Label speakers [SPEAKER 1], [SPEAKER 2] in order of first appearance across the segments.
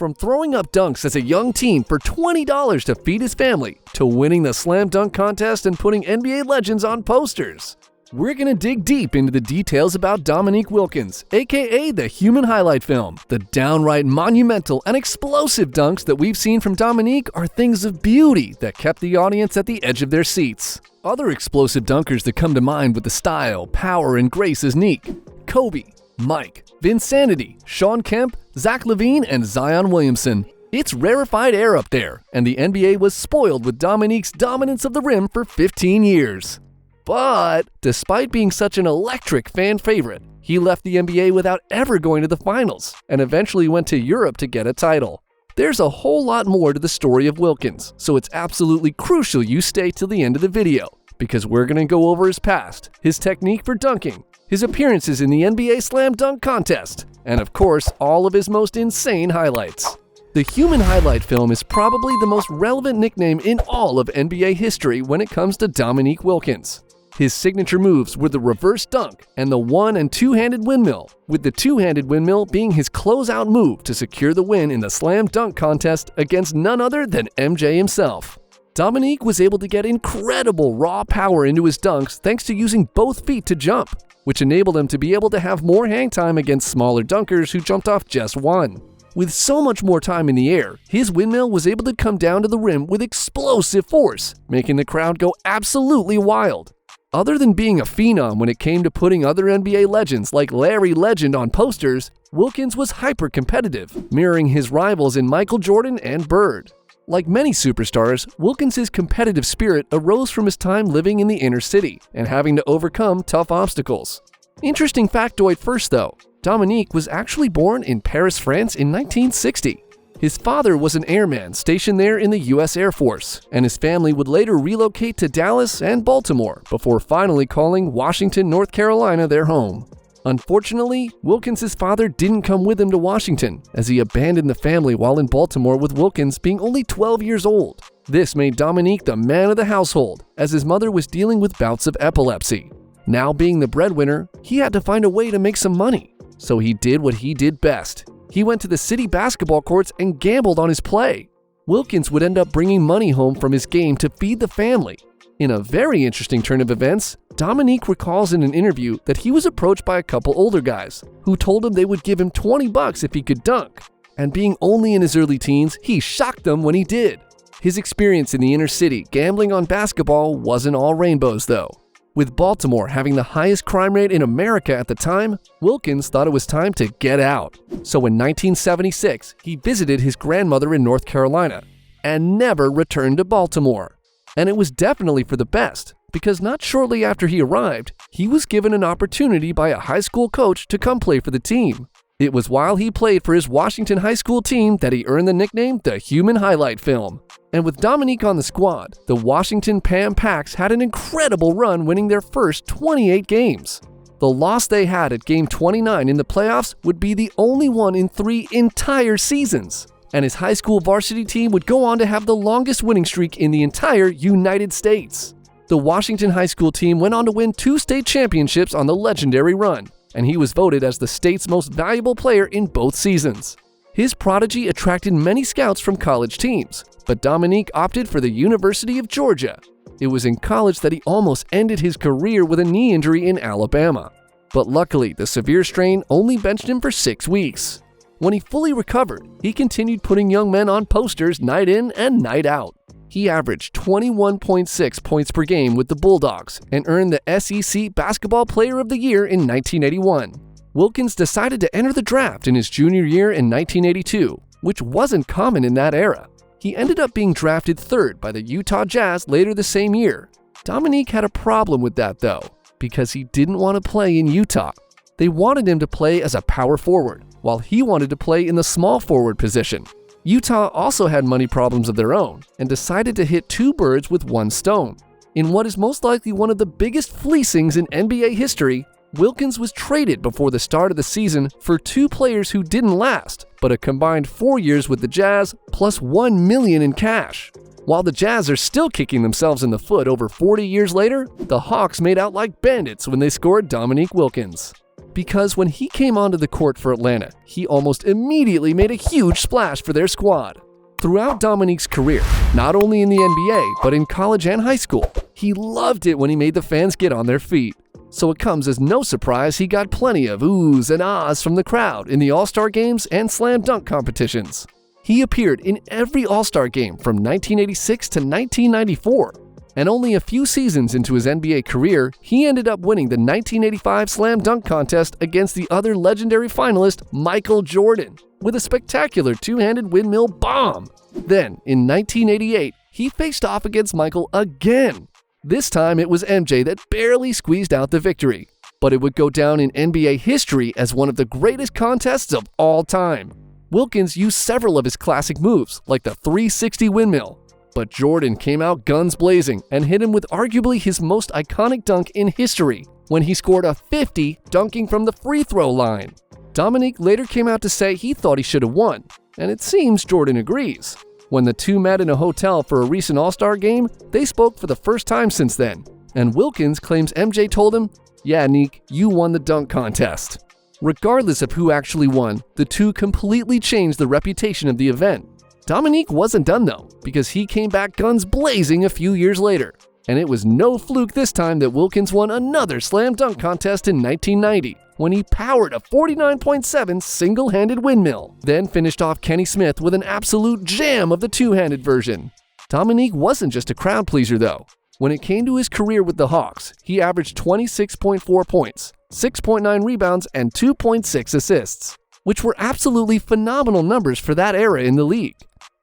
[SPEAKER 1] From throwing up dunks as a young teen for $20 to feed his family, to winning the slam dunk contest and putting NBA legends on posters. We're gonna dig deep into the details about Dominique Wilkins, aka the human highlight film. The downright monumental and explosive dunks that we've seen from Dominique are things of beauty that kept the audience at the edge of their seats. Other explosive dunkers that come to mind with the style, power, and grace is Nique, Kobe, Mike, Vinsanity, Shawn Kemp, Zack Lavine, and Zion Williamson. It's rarefied air up there, and the NBA was spoiled with Dominique's dominance of the rim for 15 years. But despite being such an electric fan favorite, he left the NBA without ever going to the finals and eventually went to Europe to get a title. There's a whole lot more to the story of Wilkins, so it's absolutely crucial you stay till the end of the video, because we're going to go over his past, his technique for dunking, his appearances in the NBA Slam Dunk Contest, and of course, all of his most insane highlights. The human highlight film is probably the most relevant nickname in all of NBA history when it comes to Dominique Wilkins. His signature moves were the reverse dunk and the one- and two-handed windmill, with the two-handed windmill being his closeout move to secure the win in the slam dunk contest against none other than MJ himself. Dominique was able to get incredible raw power into his dunks thanks to using both feet to jump, which enabled him to be able to have more hang time against smaller dunkers who jumped off just one. With so much more time in the air, his windmill was able to come down to the rim with explosive force, making the crowd go absolutely wild. Other than being a phenom when it came to putting other NBA legends like Larry Legend on posters, Wilkins was hyper-competitive, mirroring his rivals in Michael Jordan and Bird. Like many superstars, Wilkins' competitive spirit arose from his time living in the inner city and having to overcome tough obstacles. Interesting factoid first though, Dominique was actually born in Paris, France in 1960. His father was an airman stationed there in the U.S. Air Force, and his family would later relocate to Dallas and Baltimore before finally calling Washington, North Carolina their home. Unfortunately, Wilkins' father didn't come with him to Washington, as he abandoned the family while in Baltimore with Wilkins being only 12 years old. This made Dominique the man of the household, as his mother was dealing with bouts of epilepsy. Now being the breadwinner, he had to find a way to make some money. So he did what he did best. He went to the city basketball courts and gambled on his play. Wilkins would end up bringing money home from his game to feed the family. In a very interesting turn of events, Dominique recalls in an interview that he was approached by a couple older guys who told him they would give him $20 if he could dunk. And being only in his early teens, he shocked them when he did. His experience in the inner city gambling on basketball wasn't all rainbows though. With Baltimore having the highest crime rate in America at the time, Wilkins thought it was time to get out. So in 1976, he visited his grandmother in North Carolina and never returned to Baltimore. And it was definitely for the best, because not shortly after he arrived, he was given an opportunity by a high school coach to come play for the team. It was while he played for his Washington high school team that he earned the nickname the Human Highlight Film. And with Dominique on the squad, the Washington Pam Packs had an incredible run winning their first 28 games. The loss they had at Game 29 in the playoffs would be the only one in 3 entire seasons. And his high school varsity team would go on to have the longest winning streak in the entire United States. The Washington high school team went on to win 2 state championships on the legendary run, and he was voted as the state's most valuable player in both seasons. His prodigy attracted many scouts from college teams, but Dominique opted for the University of Georgia. It was in college that he almost ended his career with a knee injury in Alabama. But luckily, the severe strain only benched him for 6 weeks. When he fully recovered, he continued putting young men on posters night in and night out. He averaged 21.6 points per game with the Bulldogs and earned the SEC Basketball Player of the Year in 1981. Wilkins decided to enter the draft in his junior year in 1982, which wasn't common in that era. He ended up being drafted 3rd by the Utah Jazz later the same year. Dominique had a problem with that though, because he didn't want to play in Utah. They wanted him to play as a power forward, while he wanted to play in the small forward position. Utah also had money problems of their own and decided to hit 2 birds with 1 stone. In what is most likely one of the biggest fleecings in NBA history, Wilkins was traded before the start of the season for 2 players who didn't last, but a combined 4 years with the Jazz plus $1 million in cash. While the Jazz are still kicking themselves in the foot over 40 years later, the Hawks made out like bandits when they scored Dominique Wilkins. because when he came onto the court for Atlanta, he almost immediately made a huge splash for their squad. Throughout Dominique's career, not only in the NBA, but in college and high school, he loved it when he made the fans get on their feet. So it comes as no surprise he got plenty of oohs and ahs from the crowd in the All-Star games and slam dunk competitions. He appeared in every All-Star game from 1986 to 1994, and only a few seasons into his NBA career, he ended up winning the 1985 slam dunk contest against the other legendary finalist, Michael Jordan, with a spectacular two-handed windmill bomb. Then, in 1988, he faced off against Michael again. This time it was MJ that barely squeezed out the victory, but it would go down in NBA history as one of the greatest contests of all time. Wilkins used several of his classic moves, like the 360 windmill, but Jordan came out guns blazing and hit him with arguably his most iconic dunk in history, when he scored a 50 dunking from the free throw line. Dominique later came out to say he thought he should have won, and it seems Jordan agrees. When the two met in a hotel for a recent All-Star game, they spoke for the first time since then, and Wilkins claims MJ told him, "Yeah, Nique, you won the dunk contest." Regardless of who actually won, the two completely changed the reputation of the event. Dominique wasn't done though, because he came back guns blazing a few years later. And it was no fluke this time that Wilkins won another slam dunk contest in 1990, when he powered a 49.7 single-handed windmill, then finished off Kenny Smith with an absolute jam of the two-handed version. Dominique wasn't just a crowd pleaser though. When it came to his career with the Hawks, he averaged 26.4 points, 6.9 rebounds, and 2.6 assists, which were absolutely phenomenal numbers for that era in the league.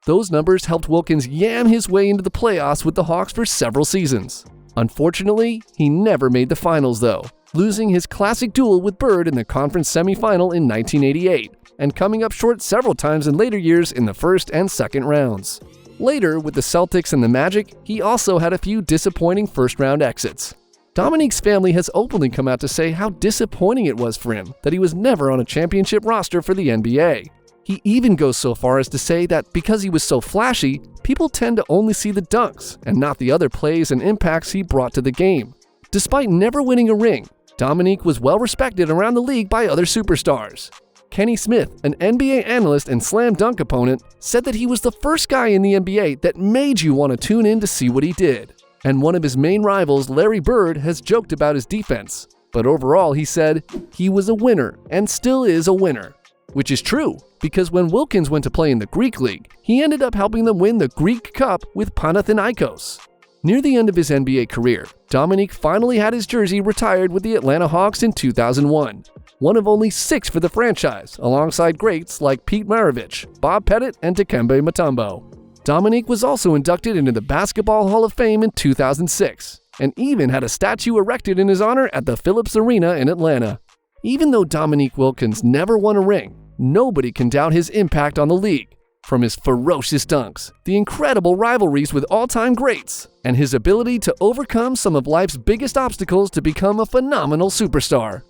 [SPEAKER 1] Those numbers helped Wilkins yam his way into the playoffs with the Hawks for several seasons. Unfortunately, he never made the finals though, losing his classic duel with Bird in the conference semifinal in 1988, and coming up short several times in later years in the first and second rounds. Later, with the Celtics and the Magic, he also had a few disappointing first-round exits. Dominique's family has openly come out to say how disappointing it was for him that he was never on a championship roster for the NBA. He even goes so far as to say that because he was so flashy, people tend to only see the dunks and not the other plays and impacts he brought to the game. Despite never winning a ring, Dominique was well respected around the league by other superstars. Kenny Smith, an NBA analyst and slam dunk opponent, said that he was the first guy in the NBA that made you want to tune in to see what he did. And one of his main rivals, Larry Bird, has joked about his defense. But overall, he said, he was a winner and still is a winner. Which is true, because when Wilkins went to play in the Greek League, he ended up helping them win the Greek Cup with Panathinaikos. Near the end of his NBA career, Dominique finally had his jersey retired with the Atlanta Hawks in 2001, one of only 6 for the franchise, alongside greats like Pete Maravich, Bob Pettit, and Dikembe Mutombo. Dominique was also inducted into the Basketball Hall of Fame in 2006, and even had a statue erected in his honor at the Phillips Arena in Atlanta. Even though Dominique Wilkins never won a ring, nobody can doubt his impact on the league. From his ferocious dunks, the incredible rivalries with all-time greats, and his ability to overcome some of life's biggest obstacles to become a phenomenal superstar.